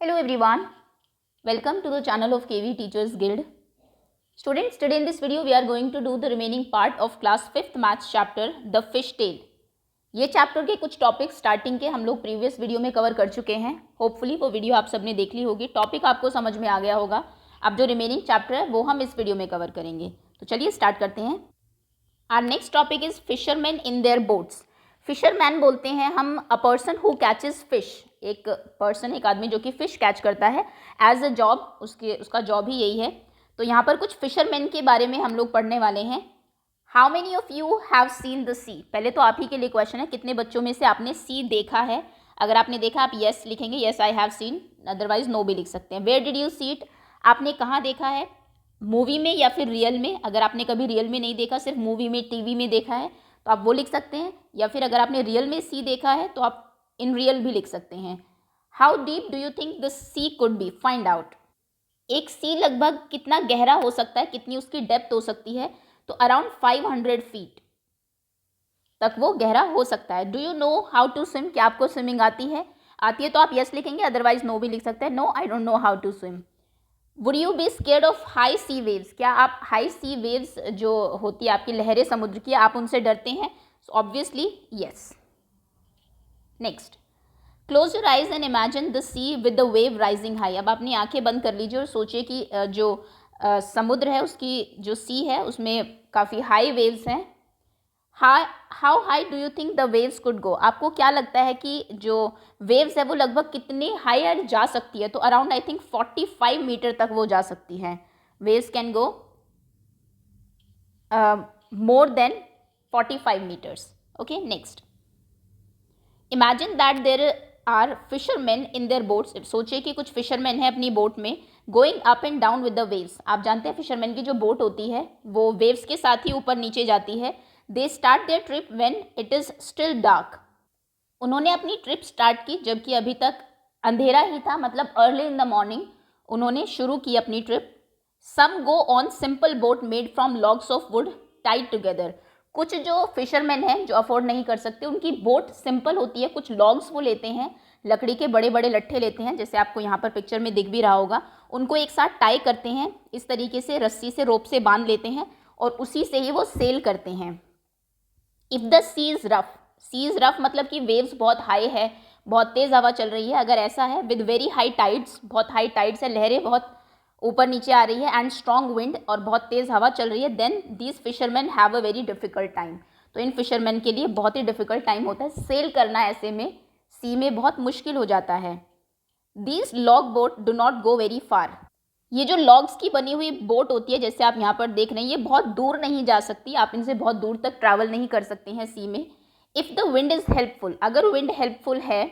Hello everyone, welcome to the channel of KV Teachers Guild. Students, today in this video we are going to do the remaining part of class 5th maths chapter The Fish Tale. ये chapter के कुछ topic starting के हम लोग previous video में cover कर चुके हैं. होपफुली वो वीडियो आप सबने देख ली होगी, टॉपिक आपको समझ में आ गया होगा. अब जो रिमेनिंग चैप्टर है वो हम इस वीडियो में कवर करेंगे. तो चलिए स्टार्ट करते हैं. Our next topic is fisherman in their boats. Fisherman बोलते हैं हम a person who catches fish. एक पर्सन, एक आदमी जो कि फ़िश कैच करता है एज अ जॉब, उसका जॉब ही यही है. तो यहाँ पर कुछ फिशरमैन के बारे में हम लोग पढ़ने वाले हैं. How many of you have seen the sea. पहले तो आप ही के लिए क्वेश्चन है, कितने बच्चों में से आपने सी देखा है. अगर आपने देखा आप येस लिखेंगे, yes I have seen, otherwise no भी लिख सकते हैं. Where did you see it. आपने कहाँ देखा है, मूवी में या फिर रियल में. अगर आपने कभी रियल में नहीं देखा, सिर्फ मूवी में टीवी में देखा है तो आप वो लिख सकते हैं. या फिर अगर आपने रियल में सी देखा है तो आप इन रियल भी लिख सकते हैं. How deep do you think the sea could be. Find out. एक सी लगभग कितना गहरा हो सकता है, कितनी उसकी डेप्थ हो सकती है. तो अराउंड 500 फीट तक वो गहरा हो सकता है. Do you know how to swim. क्या आपको स्विमिंग आती है. आती है तो आप यस लिखेंगे, अदरवाइज नो भी लिख सकते हैं. No I don't know how to swim. Would you be scared of high sea waves. क्या आप हाई सी वेव्स जो होती है आपकी लहरें समुद्र की, आप उनसे डरते हैं. Obviously yes. Next, close your eyes and imagine the sea with the wave rising high. अब अपनी आंखें बंद कर लीजिए और सोचिए कि जो समुद्र है उसकी जो सी है उसमें काफ़ी हाई वेव्स हैं. How high do you think the waves could go. आपको क्या लगता है कि जो वेव्स है वो लगभग कितनी हाई जा सकती है. तो अराउंड आई थिंक 45 मीटर तक वो जा सकती है. Waves can go more than 45 metres. Okay, next, imagine that there are fisherman in their boats. सोचिए कि कुछ फिशरमैन हैं अपनी बोट में, going up and down with the waves. आप जानते हैं फिशरमैन की जो बोट होती है वो वेव्स के साथ ही ऊपर नीचे जाती है. They start their trip when it is still dark. उन्होंने अपनी ट्रिप स्टार्ट की जबकि अभी तक अंधेरा ही था, मतलब अर्ली इन द मॉर्निंग उन्होंने शुरू की अपनी trip. Some go on simple boat made from logs of wood tied together. कुछ जो फिशरमैन हैं जो अफोर्ड नहीं कर सकते, उनकी बोट सिंपल होती है. कुछ लॉग्स वो लेते हैं, लकड़ी के बड़े बड़े लट्ठे लेते हैं, जैसे आपको यहाँ पर पिक्चर में दिख भी रहा होगा. उनको एक साथ टाई करते हैं इस तरीके से, रस्सी से, रोप से बांध लेते हैं और उसी से ही वो सेल करते हैं. If the sea is rough. Sea is rough मतलब कि वेव्स बहुत हाई है, बहुत तेज़ हवा चल रही है. अगर ऐसा है, विद वेरी हाई टाइड्स, बहुत हाई टाइड्स है, लहरें बहुत ऊपर नीचे आ रही है, एंड स्ट्रॉन्ग विंड, और बहुत तेज़ हवा चल रही है, then these fisherman have a very difficult time. तो इन फिशरमैन के लिए बहुत ही डिफ़िकल्ट टाइम होता है. सेल करना ऐसे में सी में बहुत मुश्किल हो जाता है. These log boat do not go very far. ये जो लॉग्स की बनी हुई बोट होती है, जैसे आप यहाँ पर देख रहे हैं, ये बहुत दूर नहीं जा सकती. आप इनसे बहुत दूर तक ट्रैवल नहीं कर सकते हैं सी में. If the wind is helpful. अगर विंड हेल्पफुल है,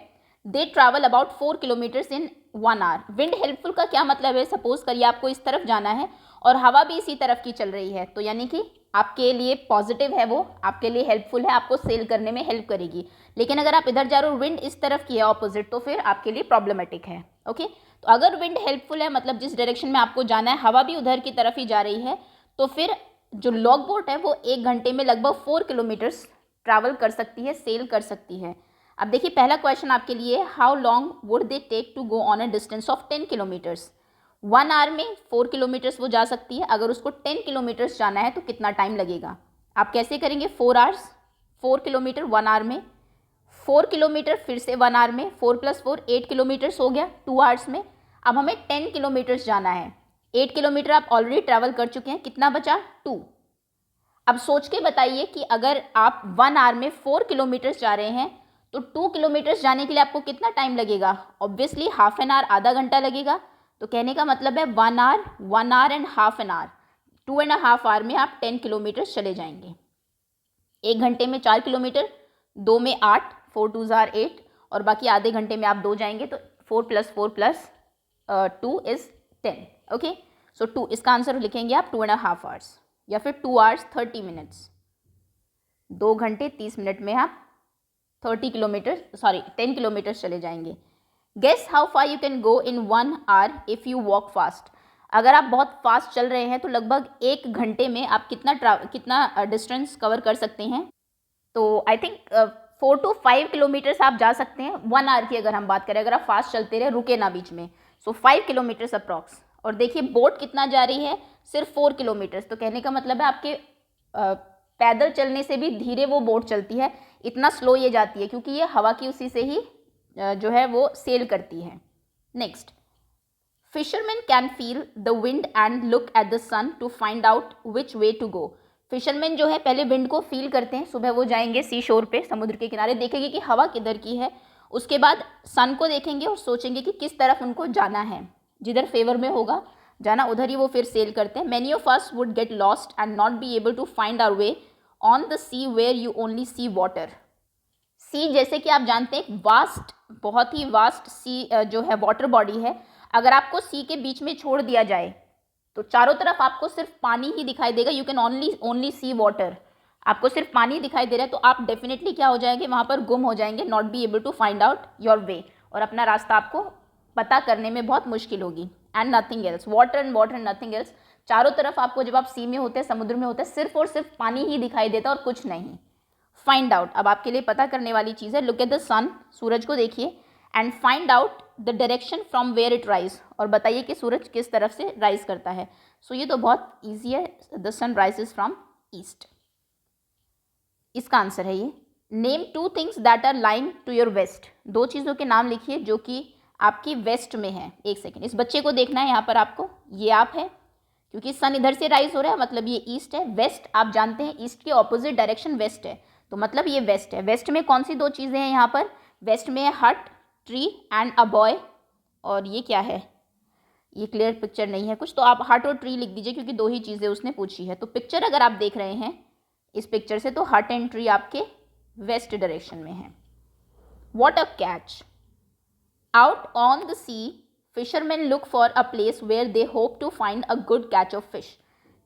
they travel about 4 kilometres in 1 hour. Wind helpful का क्या मतलब है. सपोज करिए आपको इस तरफ जाना है और हवा भी इसी तरफ की चल रही है, तो यानी कि आपके लिए पॉजिटिव है, वो आपके लिए हेल्पफुल है, आपको सेल करने में हेल्प करेगी. लेकिन अगर आप इधर जा रहे हो, विंड इस तरफ की है ऑपोजिट, तो फिर आपके लिए प्रॉब्लमेटिक है. ओके, तो अगर विंड हेल्पफुल है, मतलब जिस डायरेक्शन में आपको जाना है हवा भी उधर की तरफ ही जा रही है, तो फिर जो लॉग बोट है वो 1 घंटे में लगभग 4 किलोमीटर्स ट्रैवल कर सकती है, सेल कर सकती है. अब देखिए पहला क्वेश्चन आपके लिए, how long would they take to go on a distance of 10 kilometres. 1 hour में 4 किलोमीटर्स वो जा सकती है. अगर उसको 10 किलोमीटर्स जाना है तो कितना टाइम लगेगा. आप कैसे करेंगे. 4 आवर्स, 4 किलोमीटर 1 आवर में, 4 किलोमीटर फिर से 1 आवर में, 4 + 4 8 किलोमीटर्स हो गया 2 आवर्स में. अब हमें 10 किलोमीटर्स जाना है. 8 किलोमीटर आप ऑलरेडी ट्रैवल कर चुके हैं, कितना बचा 2. अब सोच के बताइए कि अगर आप 1 आवर में 4 किलोमीटर्स जा रहे हैं तो 2 किलोमीटर्स जाने के लिए आपको कितना टाइम लगेगा. ऑब्वियसली हाफ एन आवर, आधा घंटा लगेगा. तो कहने का मतलब है 1 hour, 1 hour and half an hour, 2.5 hour में आप 10 किलोमीटर्स चले जाएंगे. 1 घंटे में 4 किलोमीटर, 2 में 8, 4 2 ज़ार 8, और बाकी आधे घंटे में आप 2 जाएंगे. तो 4 + 4 + 2 इज़ 10. ओके, सो 2, इसका आंसर लिखेंगे आप 2.5 आवर्स, या फिर 2 आवर्स 30 मिनट्स. 2 घंटे 30 मिनट में आप 10 किलोमीटर्स चले जाएंगे. Guess how far you can go in 1 hour if you walk fast. अगर आप बहुत फास्ट चल रहे हैं तो लगभग 1 घंटे में आप कितना डिस्टेंस कवर कर सकते हैं. तो आई थिंक 4 to 5 किलोमीटर्स आप जा सकते हैं 1 आवर की अगर हम बात करें, अगर आप फास्ट चलते रहे, रुके ना बीच में। सो 5 किलोमीटर्स अप्रॉक्स। और देखिए बोट कितना जा रही है, सिर्फ 4 किलोमीटर्स। तो कहने का मतलब है आपके पैदल चलने से भी धीरे वो बोट चलती है, इतना स्लो ये जाती है क्योंकि ये हवा की उसी से ही जो है वो सेल करती है। Next, fisherman can feel the wind and look at the sun to find out which way to go. Fisherman जो है पहले विंड को फील करते हैं, सुबह वो जाएंगे सी शोर पे, समुद्र के किनारे, देखेंगे कि हवा किधर की है, उसके बाद सन को देखेंगे और सोचेंगे कि किस तरफ उनको जाना है, जिधर फेवर में होगा जाना उधर ही वो फिर सेल करते हैं। Many of us would get lost and not be able to find our way on the sea where you only see water. Sea जैसे कि आप जानते हैं एक वास्ट, बहुत ही वास्ट सी जो है वाटर बॉडी है। अगर आपको सी के बीच में छोड़ दिया जाए तो चारों तरफ आपको सिर्फ पानी ही दिखाई देगा, you can only see water, आपको सिर्फ पानी दिखाई दे रहा है, तो आप डेफिनेटली क्या हो जाएंगे, वहाँ पर गुम हो जाएंगे, not be able to find out your way, और अपना रास्ता आपको पता करने में बहुत मुश्किल होगी। And nothing else, water and nothing else, चारों तरफ आपको जब आप सी में होते हैं, समुद्र में होते हैं, सिर्फ और सिर्फ पानी ही दिखाई देता है और कुछ नहीं। फाइंड आउट, अब आपके लिए पता करने वाली चीज़ है, लुक एट द सन, सूरज को देखिए, and find out the direction from where it rise, और बताइए कि सूरज किस तरफ से राइज करता है। सो ये तो बहुत ईजी है, the sun rises from east, इसका आंसर है ये। Name 2 things that are lying to your west, 2 चीज़ों के नाम लिखिए जो कि आपकी वेस्ट में है। एक सेकेंड, इस बच्चे को देखना है यहाँ पर आपको, ये आप है क्योंकि सन इधर से राइज हो रहा है, मतलब ये ईस्ट है। वेस्ट आप जानते हैं ईस्ट के ऑपोजिट डायरेक्शन वेस्ट है, तो मतलब ये वेस्ट है। वेस्ट में कौन सी 2 चीज़ें हैं यहाँ पर, वेस्ट में है हट, ट्री एंड अ बॉय, और ये क्या है, ये क्लियर पिक्चर नहीं है कुछ, तो आप हट और ट्री लिख दीजिए क्योंकि 2 ही चीज़ें उसने पूछी है। तो पिक्चर अगर आप देख रहे हैं इस पिक्चर से, तो हट एंड ट्री आपके वेस्ट डायरेक्शन में है। What a catch, out on the sea fisherman look for a place where they hope to find a good catch of fish.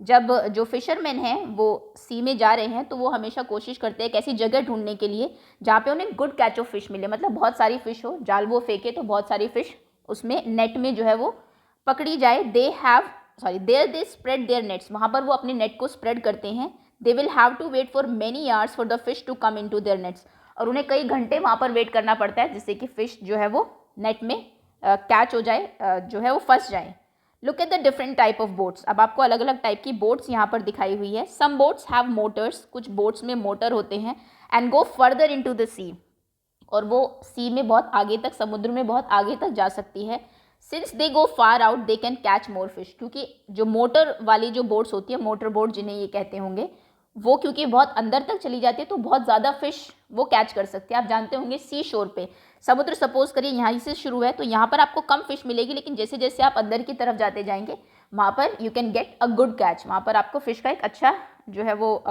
जब जो फिशरमैन हैं वो सी में जा रहे हैं तो वो हमेशा कोशिश करते हैं एक ऐसी जगह ढूंढने के लिए जहाँ पे उन्हें गुड कैच ऑफ फिश मिले, मतलब बहुत सारी फिश हो, जाल वो फेंके तो बहुत सारी फिश उसमें नेट में जो है वो पकड़ी जाए। There they spread their nets, वहाँ पर वो अपने नेट को स्प्रेड करते हैं। They will have to wait for many hours for the fish to come in to their nets, और उन्हें कई घंटे वहाँ पर वेट करना पड़ता है जिससे कि फिश जो है वो नेट में कैच हो जाए, जो है वो फंस जाए। Look at the different type of boats, अब आपको अलग अलग टाइप की बोट्स यहाँ पर दिखाई हुई है। सम बोट्स हैव मोटर्स, कुछ बोट्स में मोटर होते हैं, and go further into the sea, और वो सी में बहुत आगे तक, समुद्र में बहुत आगे तक जा सकती है। Since they go far out they can catch more fish, क्योंकि जो मोटर वाली जो बोट्स होती है, मोटर बोट जिन्हें ये कहते होंगे, वो क्योंकि बहुत अंदर तक चली जाती है तो बहुत ज़्यादा फिश वो कैच कर सकते हैं। आप जानते होंगे सी शोर पे, समुद्र सपोज करिए यहाँ से शुरू है तो यहाँ पर आपको कम फिश मिलेगी, लेकिन जैसे जैसे आप अंदर की तरफ जाते जाएंगे वहाँ पर you can get a good catch, वहाँ पर आपको फिश का एक अच्छा जो है वो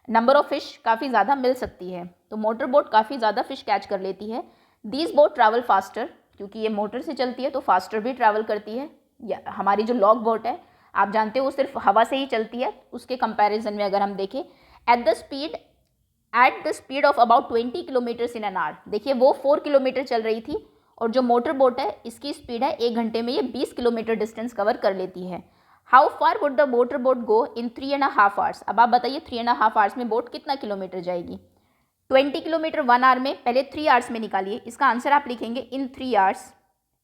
नंबर ऑफ फिश काफ़ी ज़्यादा मिल सकती है। तो मोटर बोट काफ़ी ज़्यादा फिश कैच कर लेती है। दीज बोट ट्रैवल फास्टर, क्योंकि ये मोटर से चलती है तो फास्टर भी ट्रैवल करती है। या हमारी जो लॉग बोट है आप जानते हो वो सिर्फ हवा से ही चलती है, उसके कंपैरिजन में अगर हम देखें at the speed of about 20 kilometres in an hour. देखिए वो 4 किलोमीटर चल रही थी और जो मोटर बोट है इसकी स्पीड है 1 घंटे में ये 20 किलोमीटर डिस्टेंस कवर कर लेती है। How far would the motor boat go in 3.5 hours, अब आप बताइए 3.5 आवर्स में बोट कितना किलोमीटर जाएगी। 20 किलोमीटर 1 आवर में, पहले 3 आवर्स में निकालिए, इसका आंसर आप लिखेंगे इन 3 आवर्स,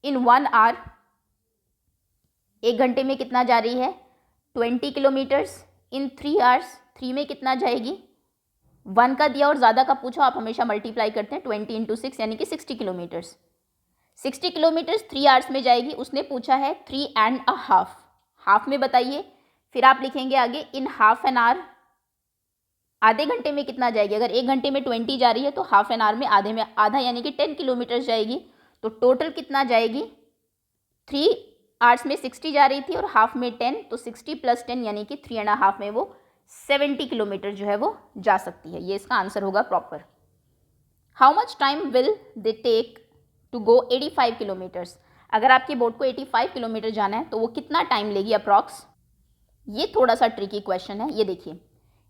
इन 1 आवर 1 घंटे में कितना जा रही है 20 किलोमीटर्स, इन 3 आवर्स 3 में कितना जाएगी, 1 का दिया और ज़्यादा का पूछो आप हमेशा मल्टीप्लाई करते हैं, 20 इंटू 6 यानी कि 60 किलोमीटर्स। 60 किलोमीटर्स 3 आवर्स में जाएगी, उसने पूछा है 3.5, हाफ में बताइए, फिर आप लिखेंगे आगे इन हाफ एन आवर, आधे घंटे में कितना जाएगी। अगर 1 घंटे में 20 जा रही है तो हाफ एन आवर में आधे में आधा यानी कि 10 किलोमीटर जाएगी, तो टोटल कितना जाएगी, 3 आवर्स में 60 जा रही थी और हाफ में 10, तो 60 + 10 यानी कि 3.5 में वो 70 किलोमीटर जो है वो जा सकती है। ये इसका आंसर होगा proper. How much time will they take to go 85 kilometres, अगर आपकी बोट को 85 किलोमीटर जाना है तो वो कितना टाइम लेगी अप्रॉक्स। ये थोड़ा सा ट्रिकी क्वेश्चन है, ये देखिए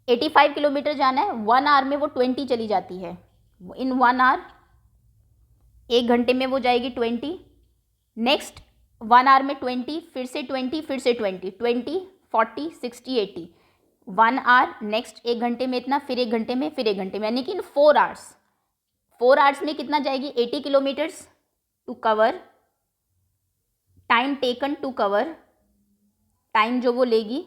85 किलोमीटर जाना है, 1 आवर में वो 20 चली जाती है, इन 1 आवर 1 घंटे में वो जाएगी 20, नेक्स्ट 1 आवर में 20, फिर से 20, फिर से 20, 20, 40, 60, 80, 1 आवर, नेक्स्ट 1 घंटे में इतना, फिर 1 घंटे में, फिर 1 घंटे में, यानी कि इन 4 आवर्स 4 आवर्स में कितना जाएगी, 80 kilometres to cover, time taken to cover, time जो वो लेगी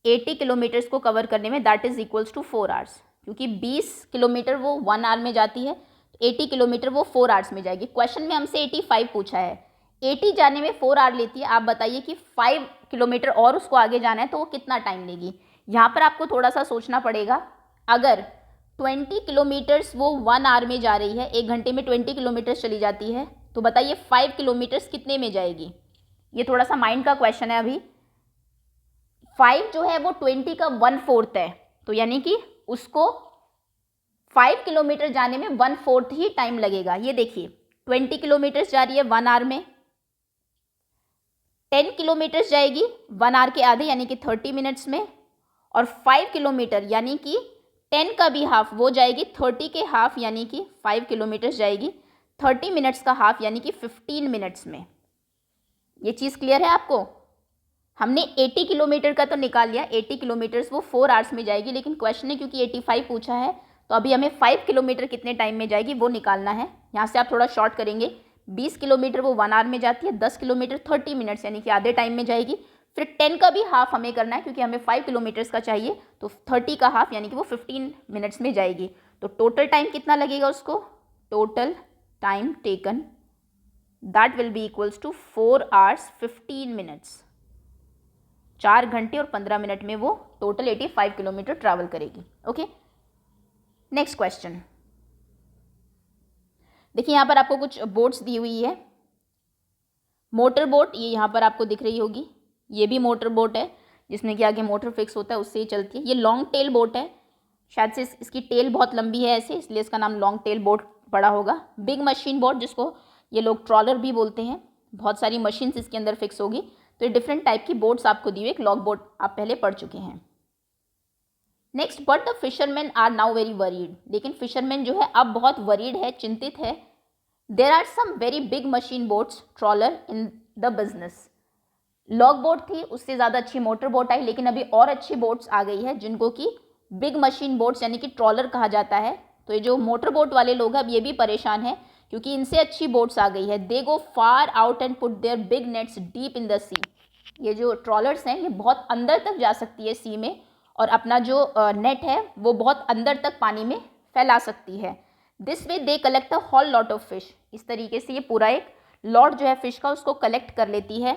80 किलोमीटर्स को कवर करने में, that is equals to 4 hours, क्योंकि 20 किलोमीटर वो 1 आवर में जाती है, 80 किलोमीटर वो 4 आवर्स में जाएगी। क्वेश्चन में हमसे 85 पूछा है, 80 जाने में 4 आवर लेती है, आप बताइए कि 5 किलोमीटर और उसको आगे जाना है तो वो कितना टाइम लेगी। यहाँ पर आपको थोड़ा सा सोचना पड़ेगा। अगर 20 किलोमीटर्स वो 1 आवर में जा रही है, 1 घंटे में 20 किलोमीटर्स चली जाती है, तो बताइए 5 किलोमीटर्स कितने में जाएगी। ये थोड़ा सा माइंड का क्वेश्चन है अभी। 5 जो है वो 20 का 1/4 है, तो यानी कि उसको 5 किलोमीटर जाने में 1/4 ही टाइम लगेगा। ये देखिए 20 किलोमीटर्स जा रही है 1 आवर में, 10 किलोमीटर्स जाएगी 1 आवर के आधे यानी कि 30 मिनट्स में, और 5 किलोमीटर यानी कि 10 का भी हाफ वो जाएगी 30 के हाफ, यानी कि 5 किलोमीटर्स जाएगी 30 मिनट्स का हाफ यानी कि 15 मिनट्स में। ये चीज़ क्लियर है आपको। हमने 80 किलोमीटर का तो निकाल लिया, 80 किलोमीटर्स वो 4 आवर्स में जाएगी, लेकिन क्वेश्चन ने क्योंकि 85 पूछा है तो अभी हमें 5 किलोमीटर कितने टाइम में जाएगी वो निकालना है। यहाँ से आप थोड़ा शॉर्ट करेंगे, 20 किलोमीटर वो 1 आवर में जाती है, 10 किलोमीटर 30 मिनट्स यानी कि आधे टाइम में जाएगी, फिर 10 का भी हाफ हमें करना है क्योंकि हमें 5 किलोमीटर्स का चाहिए, तो 30 का हाफ यानी कि वो 15 मिनट्स में जाएगी। तो टोटल टाइम कितना लगेगा उसको, total time taken that will be equals to 4 hours 15 minutes. 4 घंटे और 15 मिनट में वो टोटल 85 किलोमीटर ट्रैवल करेगी। ओके, नेक्स्ट क्वेश्चन देखिए, यहाँ पर आपको कुछ बोट्स दी हुई है। मोटर बोट ये यहाँ पर आपको दिख रही होगी, ये भी मोटर बोट है जिसमें कि आगे मोटर फिक्स होता है, उससे ही चलती है। ये लॉन्ग टेल बोट है, शायद से इसकी टेल बहुत लंबी है ऐसे, इसलिए इसका नाम लॉन्ग टेल बोट पड़ा होगा। बिग मशीन बोट जिसको ये लोग ट्रॉलर भी बोलते हैं, बहुत सारी मशीन्स इसके अंदर फिक्स होगी। तो ये डिफरेंट टाइप की बोट्स आपको दी हुई, एक लॉग बोट आप पहले पढ़ चुके हैं। Next, but the fisherman are now very worried, लेकिन फिशरमैन जो है अब बहुत वरीड है, चिंतित है। There are some very big machine boats trawler in the business. Log boat थी, उससे ज़्यादा अच्छी मोटर बोट आई, लेकिन अभी और अच्छी बोट्स आ गई है जिनको कि बिग मशीन बोट्स यानी कि ट्रॉलर कहा जाता है। तो ये जो मोटर बोट वाले लोग हैं अब ये भी परेशान है क्योंकि इनसे अच्छी बोट्स आ गई है। They go far out and put their big nets deep in the sea. ये जो ट्रॉलर्स हैं ये बहुत अंदर तक जा सकती है सी में, और अपना जो नेट है वो बहुत अंदर तक पानी में फैला सकती है। This way they collect a whole lot of fish. इस तरीके से ये पूरा एक लॉट जो है फिश का उसको कलेक्ट कर लेती है।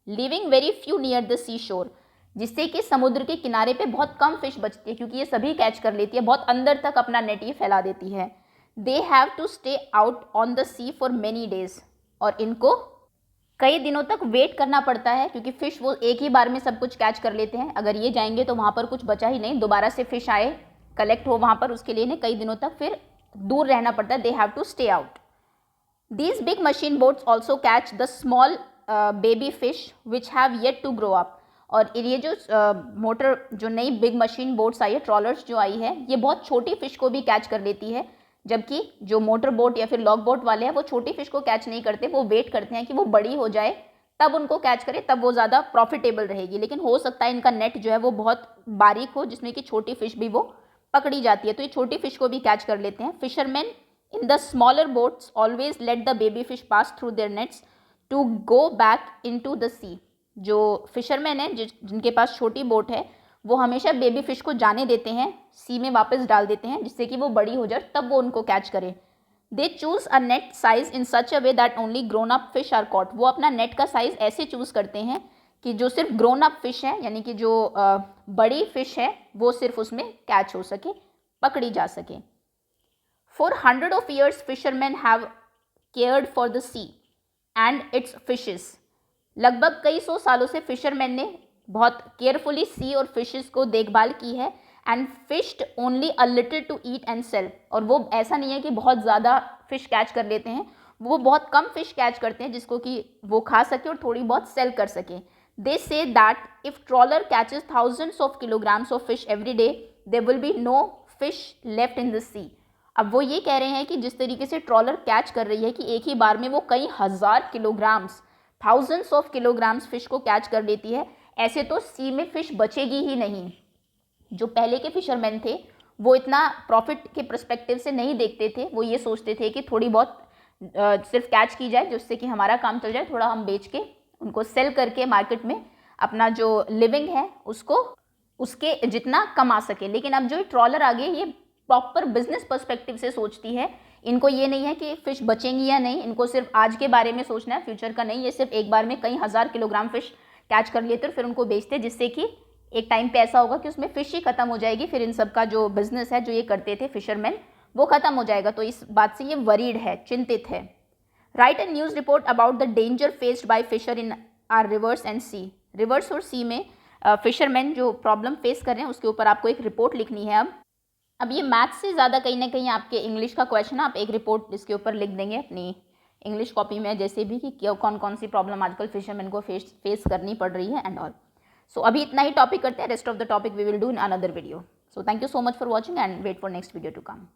Living very few near the sea shore, जिससे कि समुद्र के किनारे पे बहुत कम फिश बचती है क्योंकि ये सभी कैच कर लेती है, बहुत अंदर तक अपना नेट ये फैला देती है। They have to stay out on the sea for many days, और इनको कई दिनों तक वेट करना पड़ता है क्योंकि फ़िश वो एक ही बार में सब कुछ कैच कर लेते हैं। अगर ये जाएंगे तो वहाँ पर कुछ बचा ही नहीं, दोबारा से फ़िश आए कलेक्ट हो वहाँ पर, उसके लिए इन्हें कई दिनों तक फिर दूर रहना पड़ता है। They have to stay out. These big machine boats also catch the small baby fish which have yet to grow up. और ये जो मोटर जो नई बिग मशीन बोट्स आई है, ट्रॉलर्स जो आई है, ये बहुत छोटी फ़िश को भी कैच कर लेती है, जबकि जो मोटर बोट या फिर लॉग बोट वाले हैं वो छोटी फिश को कैच नहीं करते, वो वेट करते हैं कि वो बड़ी हो जाए तब उनको कैच करें, तब वो ज़्यादा प्रॉफिटेबल रहेगी। लेकिन हो सकता है इनका नेट जो है वो बहुत बारीक हो जिसमें कि छोटी फिश भी वो पकड़ी जाती है, तो ये छोटी फिश को भी कैच कर लेते हैं। Fisherman in the smaller boats always let the baby fish pass through their nets to go back in to the sea. जो फिशरमैन है जिनके पास छोटी बोट है वो हमेशा बेबी फिश को जाने देते हैं, सी में वापस डाल देते हैं जिससे कि वो बड़ी हो जाए तब वो उनको कैच करें। They choose a net size in such a way that only grown up fish are caught. वो अपना नेट का साइज़ ऐसे चूज़ करते हैं कि जो सिर्फ ग्रोन अप फिश है, यानी कि जो बड़ी फिश है वो सिर्फ उसमें कैच हो सके, पकड़ी जा सके। For 100 of years fisherman have cared for the sea and its fishes. लगभग कई सौ सालों से फिशरमैन ने बहुत केयरफुली सी और फिशेस को देखभाल की है। And fished only a little to eat and sell. और वो ऐसा नहीं है कि बहुत ज़्यादा फिश कैच कर लेते हैं, वो बहुत कम फिश कैच करते हैं जिसको कि वो खा सके और थोड़ी बहुत सेल कर सके। They say that if trawler catches thousands of kilograms of fish every day there will be no fish left in the sea. अब वो ये कह रहे हैं कि जिस तरीके से ट्रॉलर कैच कर रही है कि एक ही बार में वो कई हज़ार kilograms, thousands of kilograms fish को कैच कर लेती है, ऐसे तो सी में फिश बचेगी ही नहीं। जो पहले के फिशरमैन थे वो इतना प्रॉफिट के पर्सपेक्टिव से नहीं देखते थे, वो ये सोचते थे कि थोड़ी बहुत सिर्फ कैच की जाए जिससे कि हमारा काम चल जाए, थोड़ा हम बेच के उनको सेल करके मार्केट में अपना जो लिविंग है उसको उसके जितना कमा सके। लेकिन अब जो ट्रॉलर आ गई ये प्रॉपर बिजनेस पर्सपेक्टिव से सोचती है। इनको ये नहीं है कि फिश बचेंगी या नहीं, इनको सिर्फ आज के बारे में सोचना है, फ्यूचर का नहीं। ये सिर्फ एक बार में कई हज़ार किलोग्राम फिश कैच कर लेते और फिर उनको बेचते, जिससे कि एक टाइम पे ऐसा होगा कि उसमें फिश ही खत्म हो जाएगी, फिर इन सब का जो बिजनेस है जो ये करते थे फिशरमैन वो खत्म हो जाएगा। तो इस बात से ये वरीड है, चिंतित है। Write an news report about the danger faced by fisher in our rivers and sea. Rivers और सी में फिशरमैन जो प्रॉब्लम फेस कर रहे हैं उसके ऊपर आपको एक रिपोर्ट लिखनी है। अब ये मैथ्स से ज़्यादा कहीं ना कहीं आपके इंग्लिश का क्वेश्चन है, आप एक रिपोर्ट इसके ऊपर लिख देंगे अपनी इंग्लिश कॉपी में जैसे भी कि कौन कौन सी प्रॉब्लम आजकल फिशरमैन को फेस करनी पड़ रही है एंड ऑल। सो अभी इतना ही टॉपिक करते हैं, rest of the topic we will do in another video. So thank you so much for watching and wait for next video to come.